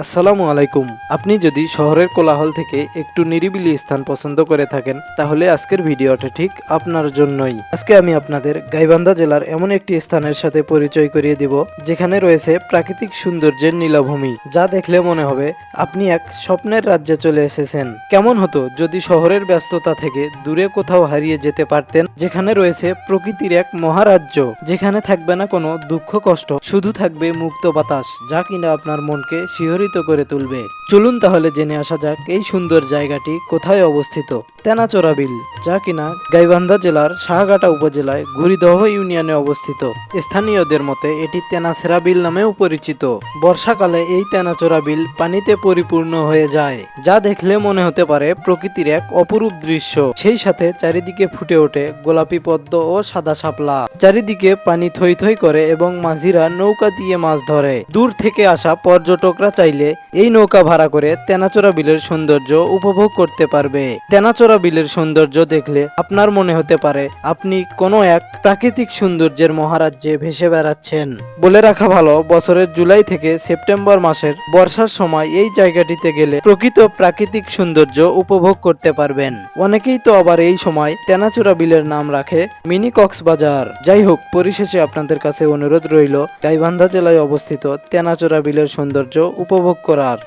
আসসালামু আলাইকুম। আপনি যদি শহরের কোলাহল থেকে একটু নিরিবিলি স্থান পছন্দ করে থাকেন তাহলে আজকের ভিডিওটা ঠিক আপনার জন্যই। আজকে আমি আপনাদের গাইবান্ধা জেলার এমন একটি স্থানের সাথে পরিচয় করিয়ে দিব যেখানে রয়েছে প্রাকৃতিক সৌন্দর্যের নীলাভূমি, যা দেখলে মনে হবে আপনি এক স্বপ্নের রাজ্যে চলে এসেছেন। কেমন হতো যদি শহরের ব্যস্ততা থেকে দূরে কোথাও হারিয়ে যেতে পারতেন, যেখানে রয়েছে প্রকৃতির এক মহারাজ্য, যেখানে থাকবে না কোনো দুঃখ কষ্ট, শুধু থাকবে মুক্ত বাতাস, যা কিনা আপনার মনকে শিহরিত করে তুলবে। চলুন তাহলে জেনে আসা যাক এই সুন্দর জায়গাটি কোথায় অবস্থিত। তেনাচোরা বিল, যা কিনা গাইবান্ধা জেলার শাহঘাটা উপজেলায় গুড়িদহ ইউনিয়নে অবস্থিত। স্থানীয়দের মতে এটি তেনাছেরা বিল নামেও পরিচিত। বর্ষাকালে এই তেনাচোরা বিল পানিতে পরিপূর্ণ হয়ে যায়, যা দেখলে মনে হতে পারে প্রকৃতির এক অপরূপ দৃশ্য। সেই সাথে চারিদিকে ফুটে ওঠে গোলাপি পদ্ম ও সাদা শাপলা। চারিদিকে পানি থই থই করে এবং মাঝিরা নৌকা দিয়ে মাছ ধরে। দূর থেকে আসা পর্যটকরা চাইলে এই নৌকা ভাড়া করে তেনাচোরা বিলের সৌন্দর্য উপভোগ করতে পারবে। তেনাচোরা বিলের সৌন্দর্য দেখলে আপনার মনে হতে পারে আপনি কোনো এক প্রাকৃতিক সৌন্দর্যের মহারাজ্যে ভেসে বেড়াচ্ছেন। বলে রাখা ভালো, বছরের জুলাই থেকে সেপ্টেম্বর মাসের বর্ষার সময় এই জায়গাটিতে গেলে প্রকৃত প্রাকৃতিক সৌন্দর্য উপভোগ করতে পারবেন। অনেকেই তো আবার এই সময় তেনাচোরা বিলের নাম রাখে মিনি কক্সবাজার। যাই হোক, পরিশেষে আপনাদের কাছে অনুরোধ রইল গাইবান্ধা জেলায় অবস্থিত তেনাচোরা বিলের সৌন্দর্য উপভোগ করার।